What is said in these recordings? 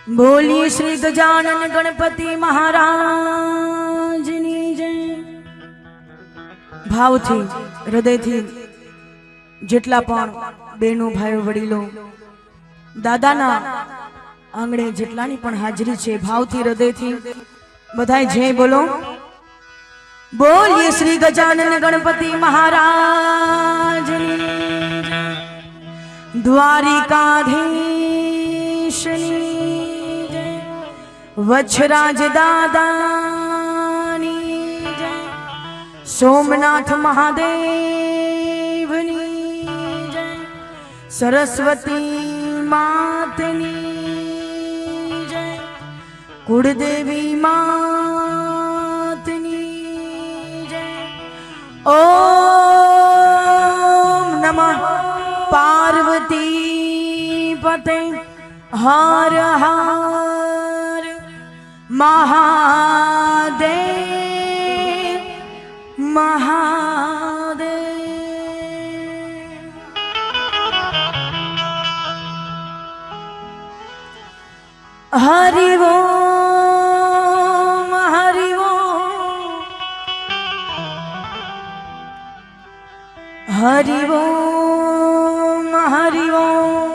बोलिए श्री गजानन गणपति महाराज नी जय। भाव थी हृदय थी जेटला पण बेनो भाईओ वडीलो दादाना आंगणे जेटलानी पण हाजरी छे, भाव थी हृदय थी बधाई जय बोलो। बोलिए श्री गजानन गणपति महाराज नी जय। द्वारिकाधीश वच्छराज दादानी जय। सोमनाथ महादेव नी जय। सरस्वती मातनी जय। कुलदेवी मातनी जय। ओम नमः पार्वती पते हर हर महादेव महादेव। हरि ओम हरि ओम हरि ओम हरि ओम।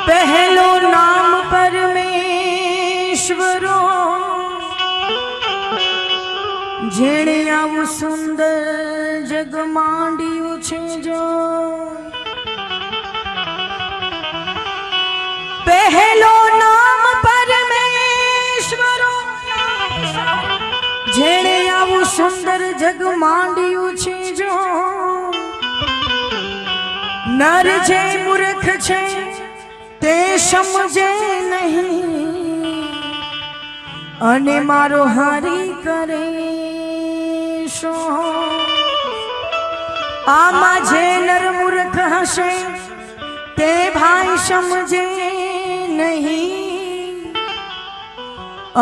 पहलो नाम परमेश्वरो जेणे आवु सुंदर जग मांड्यु छे जो। पहलो नाम परमेश्वरो जेणे आवु सुंदर जग मांड्यु छे जो। नर जे मूर्ख छे ते समझे नहीं अने मारो हरि करे शो। आमा जे नर मूर्ख हसे ते भाई समझे नहीं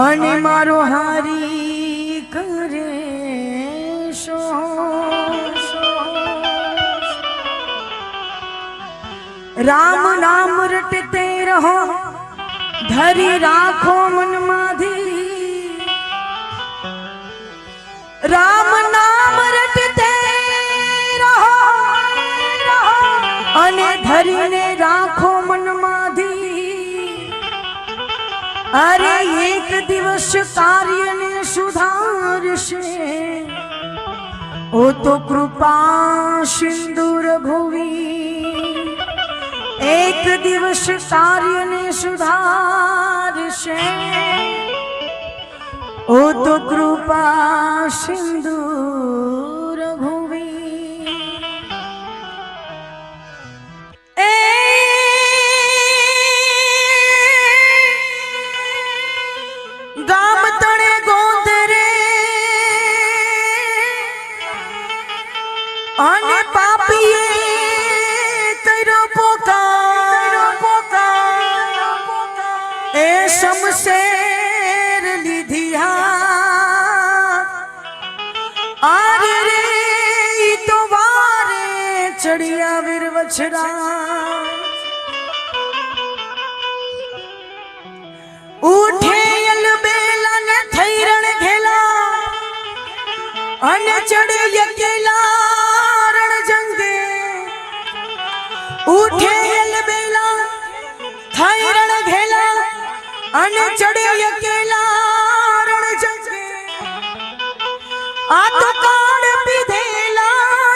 अने मारो हरि करे शो। राम नाम रटते रहो धरी राखो मन माधी। राम नाम रटते रहो अने धरी ने राखो मन माधी। अरे एक दिवस कार्य ने सुधारशे ओ तो कृपा सिंदूर भुवी। एक दिवस कार्य ने सुधारशे ओ तो कृपा सिंदूर भुवी। गाम तणे गोंदरे अने पापीए शमशेर लीधिया। आरे रे तो वारे चढ़िया वीर वछरा। उठे अलबेला ने थैरण घेला अने चढ़े यकेला रण जंगे। उठे अलबेला थैरण घेला अने चढ़े अकेला रण जंगे। आ तो काड़ पीधेला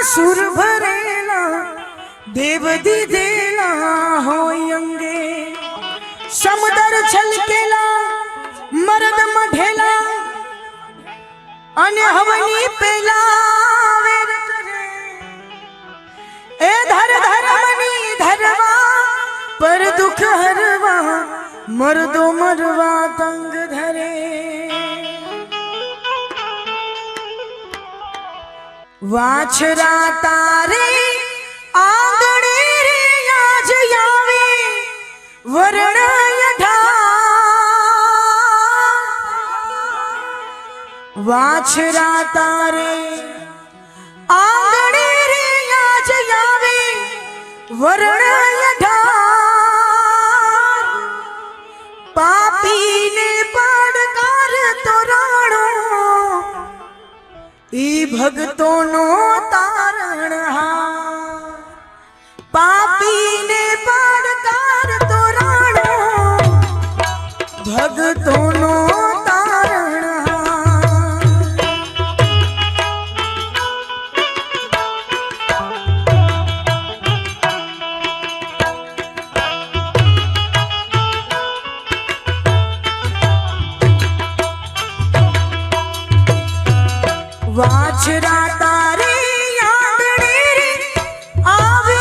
सुर भरेला देव दीधेला होय अंगे। समुदर छलकेला मरद मढेला अने हवनी पेला वेर करे। ए धर धर मनी धरवा पर दुख हरवा मरदो मरवा तंग धरे। वाछरा तारे आंगणे रे आज आवे वरण यढा। वाछरा तारे आंगणे रे आज आवे वरण यढा। पापी ने પડકાર તોરાણો ઈ ભગતો નો તારણ હા પાપી ને પડકાર તોરાણો ભગતો નો તારણ વાછરા તારે આંગણે રે આવે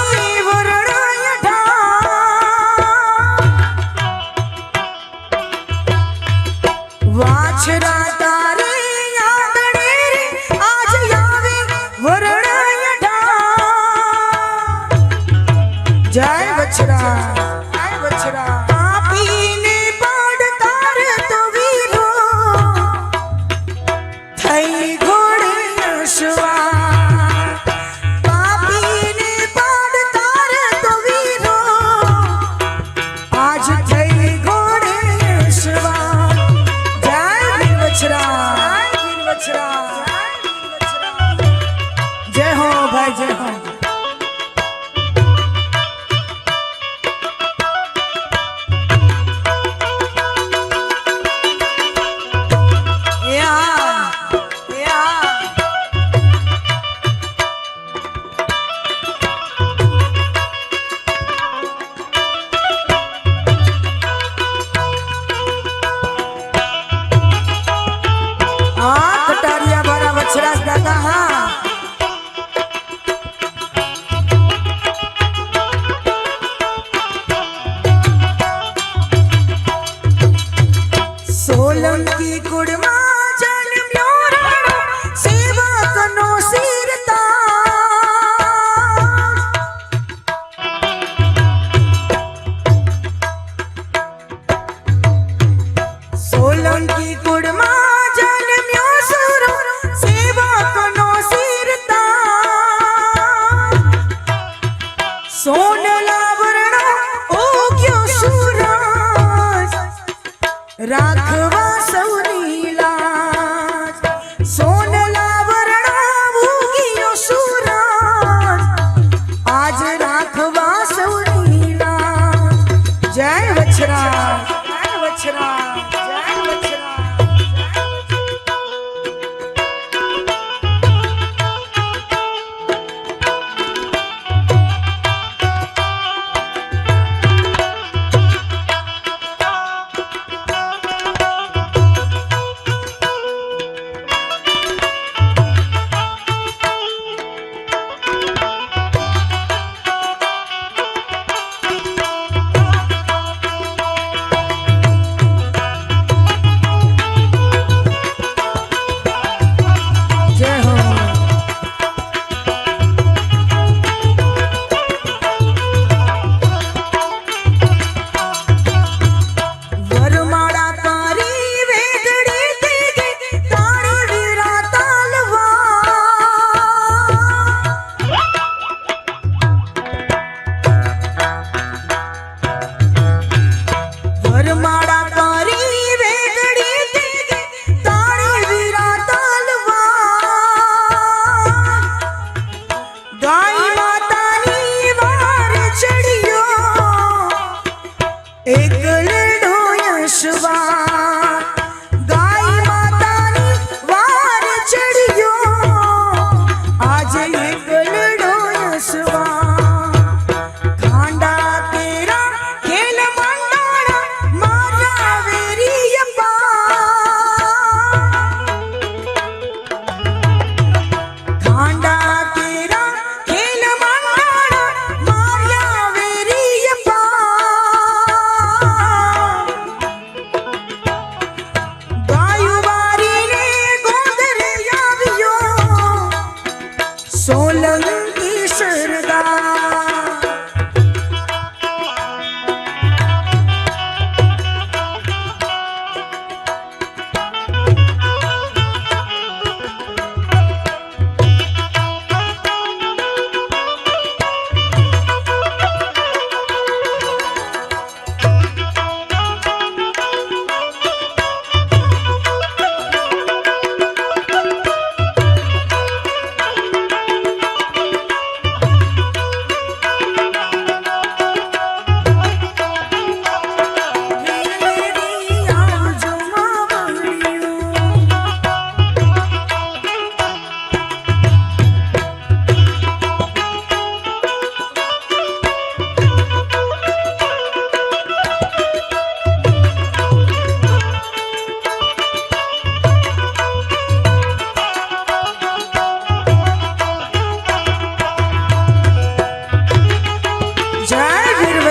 વરણાય ઢા વાછરા તારે આંગણે રે આજ આવે વરણાય ઢા જય વછરા પાપીને પડકાર તો વીરો થઈ પાપીને પડકાર તો વીરો આજ થઈ ઘોડેશ્વર જય વીરવછરા જય હો ભાઈ જય હો कटारिया भरा बछराज दादा हाँ सोलंकी कुड़मा जन्म्यो राणो सेवकनो सिरता सोलंकी कुड़मा सोनला वर्ण ओग्यो सूरज राखवा सौनी लाज सोनला वर्ण ओग्यो सूरज आज राखवा सौनी लाज जय वछरा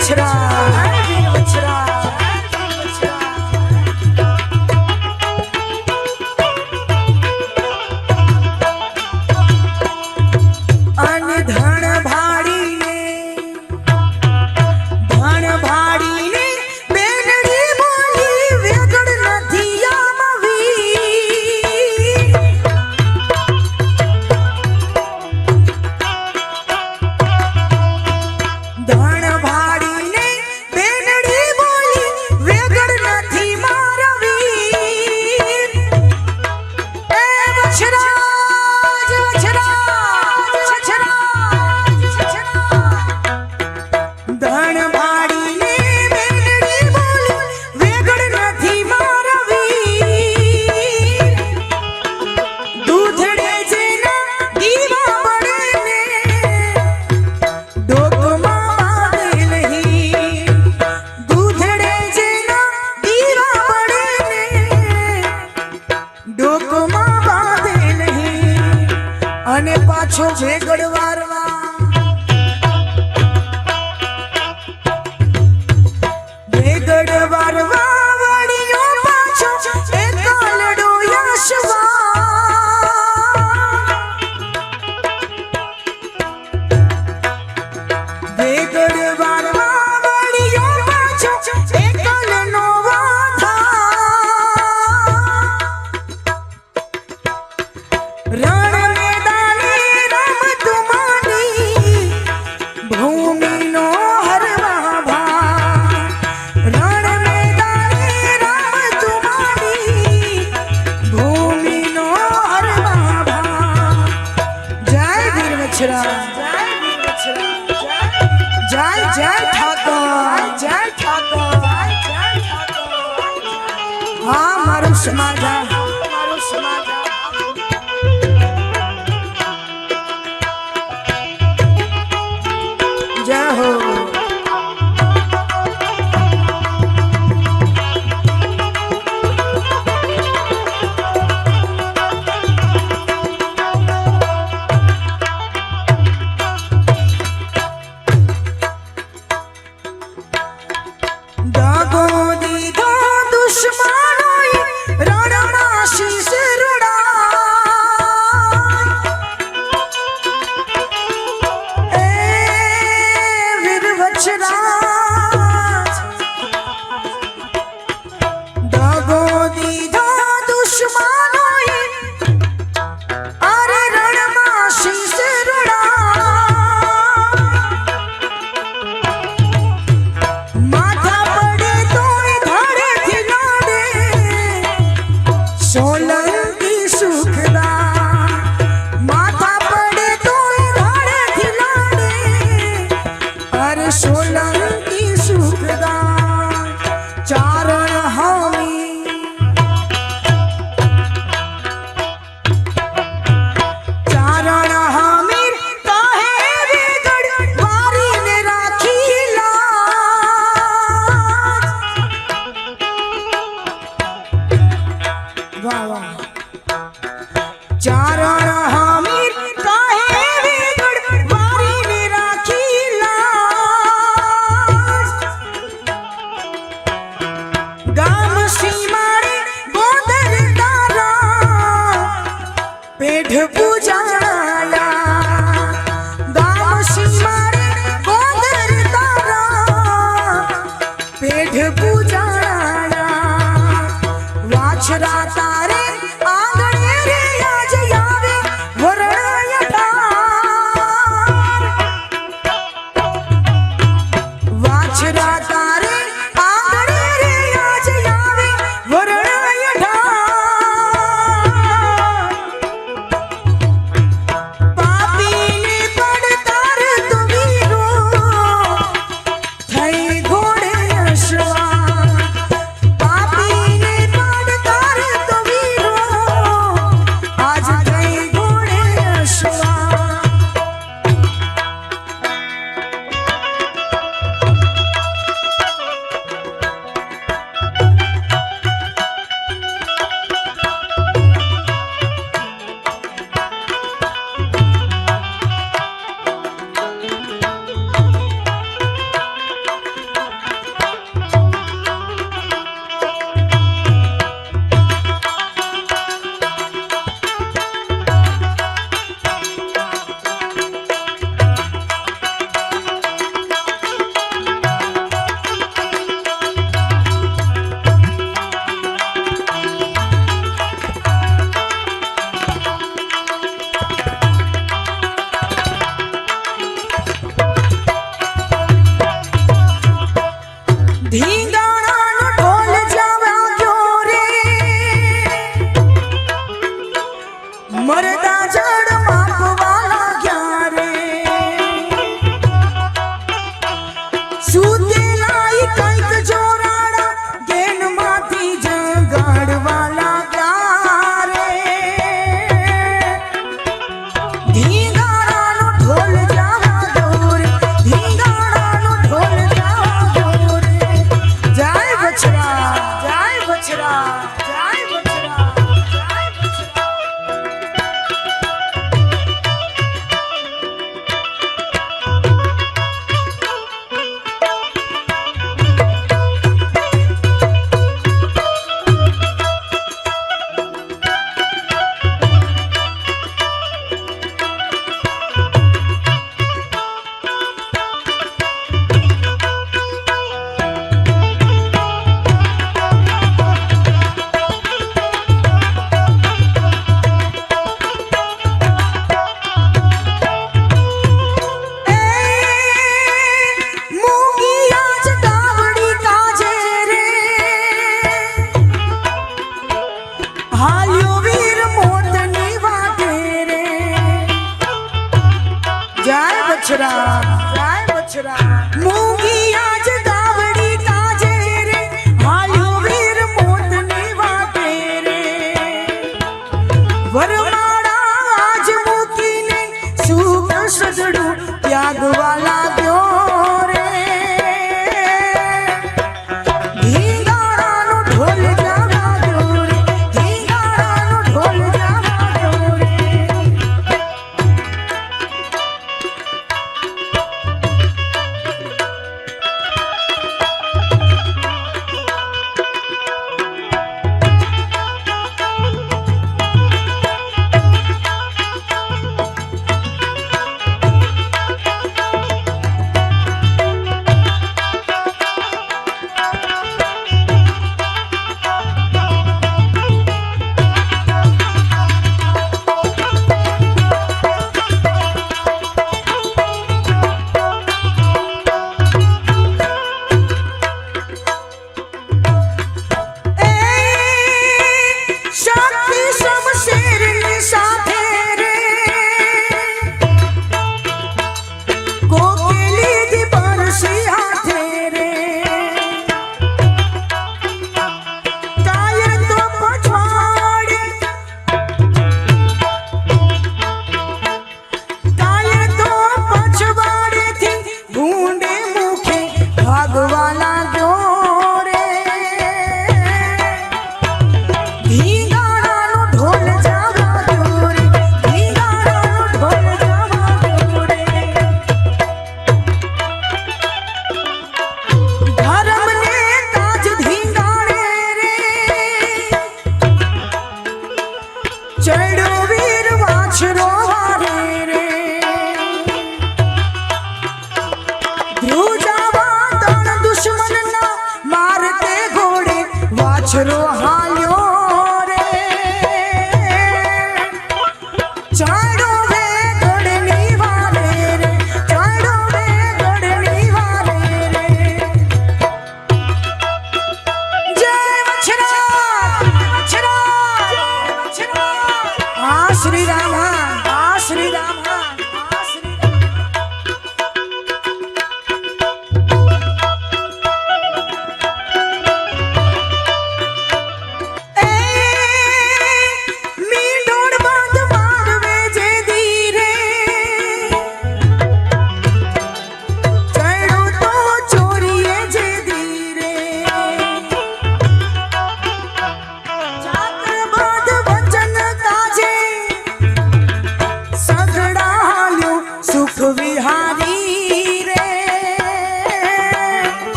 वछरा वछरा पाछो भेगड़ वारवा भेगड़ वारवा वड़ियो पाछो एक लड़ो यशवा भेगड़ वारवा वड़ियो पाछो एक लनोवा था रण जय जय ठाकुर जय ठाकुर हाँ मारो समाजा जय हो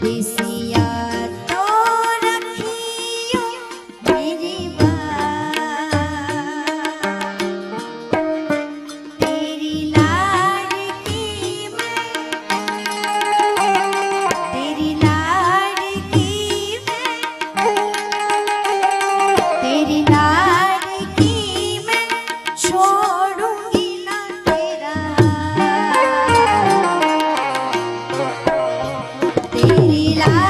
सिया तो रखियो मेरी बात, तेरी लाडकी मैं, तेरी लाडकी मैं, तेरी लाडकी मैं, छोड़ूंगी ना तेरा, तेरी लाडकी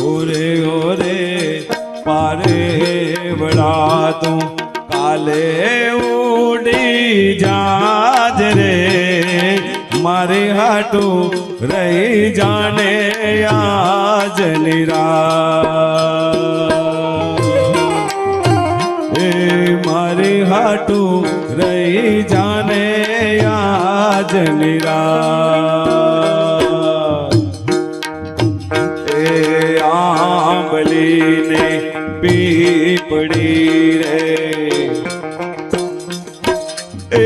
ઓરે ઓરે પારે વડા તું કાલે ઉડી જાજ રે મારી હાટું રહી જાને આજ નિરાત એ મારી હાટું રહી જાને આજ નિરાત એ આંબલીને પીપળી રે એ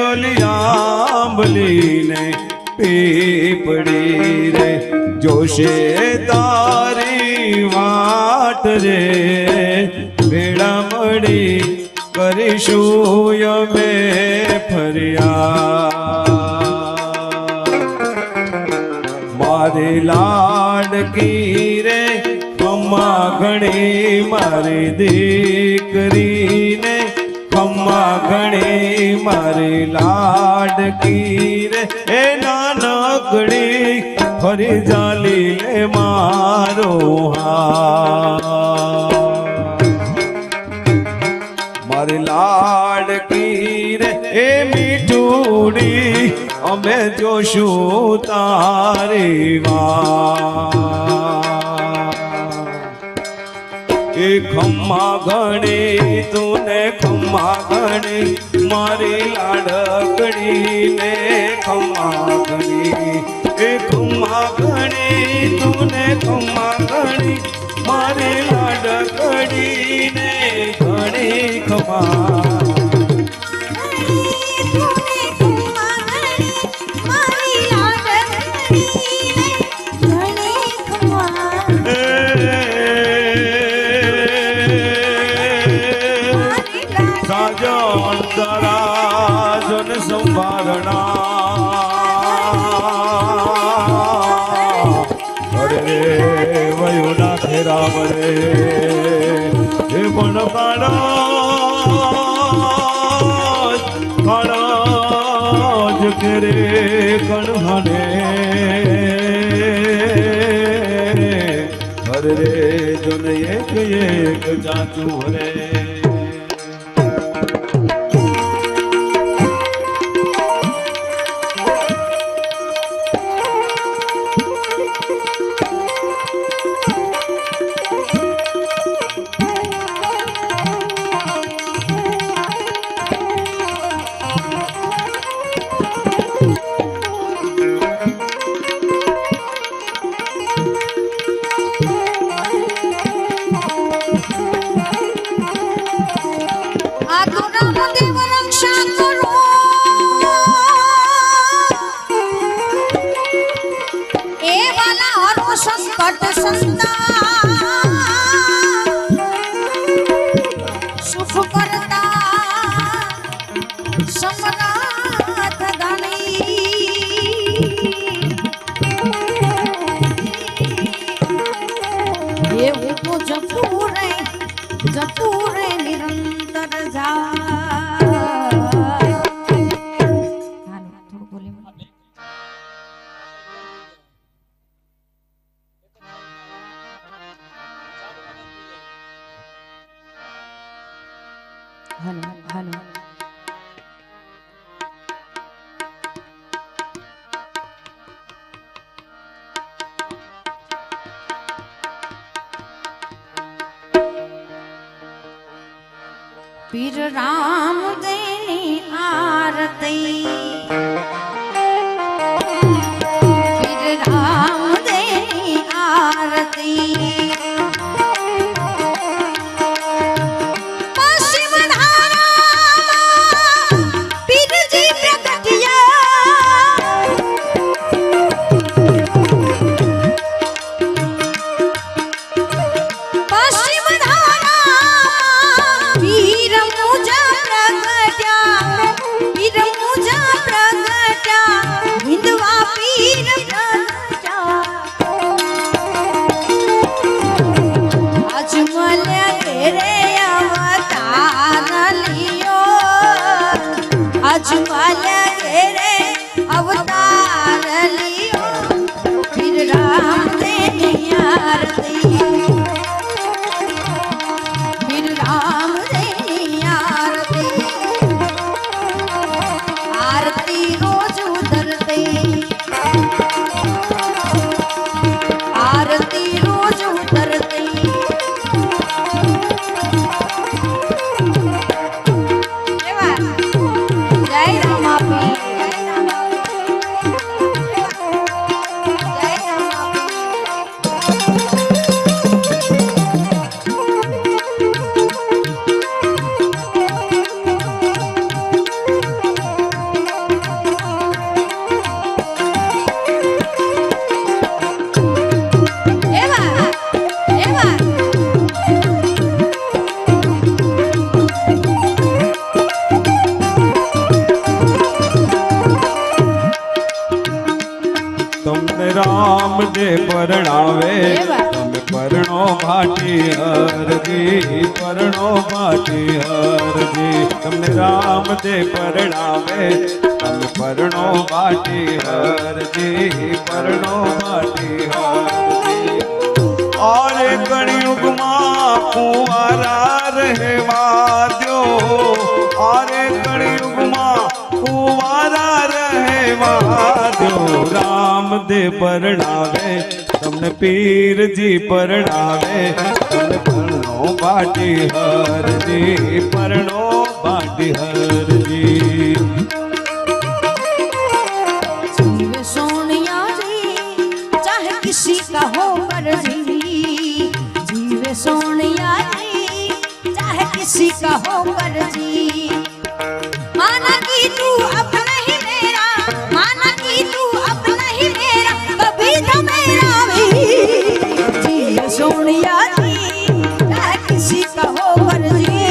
ઓલી આંબલીને પીપળી રે જોશે તારી વાટ રે ભેળા મળી કરીશું અમે ફરિયાદ મારી લાડકી રે ખમ્મા ઘણી મારી દીકરીને ખમ્મા ઘણી મારી લાડકી રે એ નાનકડી ફરી જાલી લે મારો હાથ મારી લાડકી રે એ મીઠુડી અમે જોશું તારી વાત એ ખમ્મા ઘણી તુને ખમ્મા ઘણી મારી લાડકડી ને ખમ્મા ઘણી એ ખમ્મા ઘણી તુને ખમ્મા ઘણી મારી લાડકડી ને ઘણી ખમ્મા અંતરાજન સંભારણા અરે વયું નાખે રામ રે એ પણ કાળજ કરે કણહને અરે રે જોન એક એક જાચું રે સંકટ સંતા સુખ કરતા સમનાથ ગણી એવું તો જતું રે નિરંતર જા હલો હલો પીર રામ દેની આરતી પીર રામ દેની આરતી તમને રામ દે પરણાવે એવા. તમે પરણો ભાટી હરજી પરણો ભાટી હરજી તમને રામ દે પરણાવે તમે પરણો ભાટી હરજી પરણો ભાટી હરજી और कलयुग માં કુંવારા રહેવા દો और कलयुग માં કુંવારા રહેવા દો રામ દે પરણાવે તમને પીરજી પરણાવે તમને પરણો બાટી હરજી પરણો બાટી હરજી जीवे सोनिया जी चाहे किसी का हो मर्जी जीवे सोनिया जी चाहे किसी का हो मर्जी माना कि तू अब नहीं मेरा माना कि तू अब नहीं मेरा कभी तो मेरा भी जीवे सोनिया जी चाहे किसी का हो मर्जी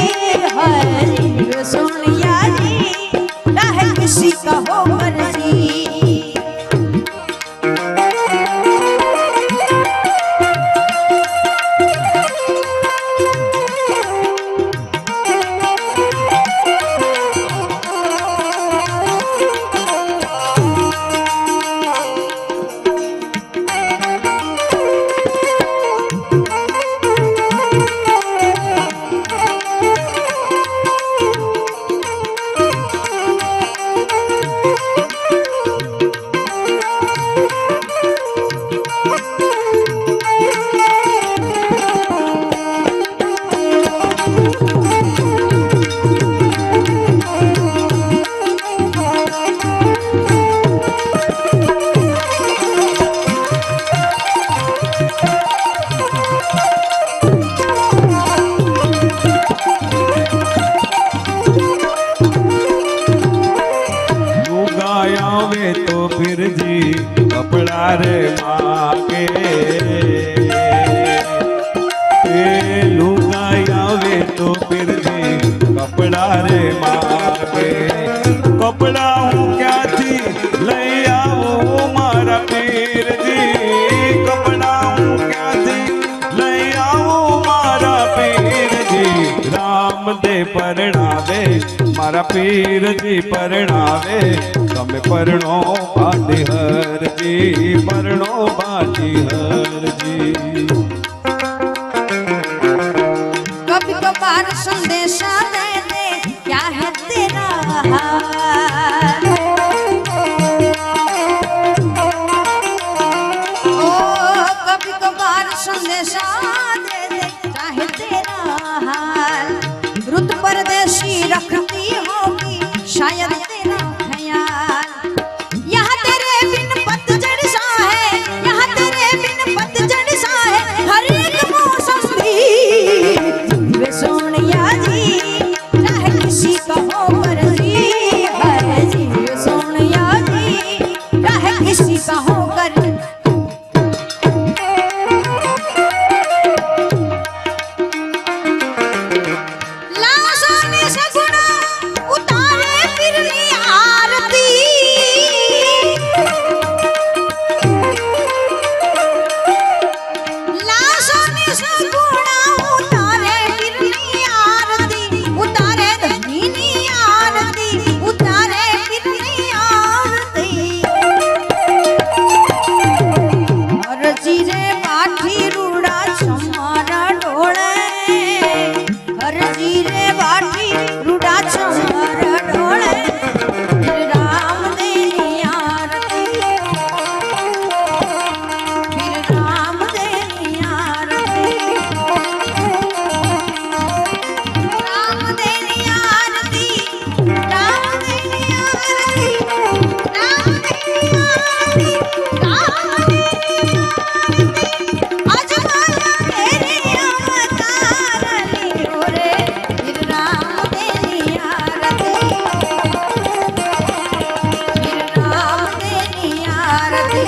है जीवे सोनिया जी चाहे किसी का हो मर्जी आवे तो फिर जी कपड़ा रे मांगे लुगाई आवे तो फिर जी कपड़ा रे मांगे कपड़ा हूँ क्या थी लई आवो मारा पीर जी कपड़ा हूँ क्या थी लई आवो मारा पीर जी राम दे परणावे मारा पीर जी परणावे તમે પરણો બાટી હરજી પરણો બાટી હરજી कभी कभार संदेशा दे दे क्या है तेरा हाल ओ कभी कभार संदेशा दे दे क्या है तेरा हाल रुत परदेशी रखती होगी शायद तेरा ख्याल यहाँ तेरे बिन पतझड़ सा है यहाँ तेरे बिन पतझड़ सा है हर एक मौसम भी वे सोनिया जी चाहे किसी का हो मर्जी है जी वे सोनिया जी चाहे किसी का हो कर लाशों से गुना उतारे फिरनी आरती लाशों से गुना उतारे फिरनी आरती उतारे धनी आरती उतारे फिरनी आरती और जीरे बाठी रूड़ा छमारा ढोले हर जीरे बाटी रूड़ा छमारा ढोले फिर राम देनी आरती फिर राम देनी आरती राम देनी आरती राम देनी आरती राम देनी आरती राम अजमाया तेरे अवतार लियो रे फिर राम देनी आरती फिर राम देनी आरती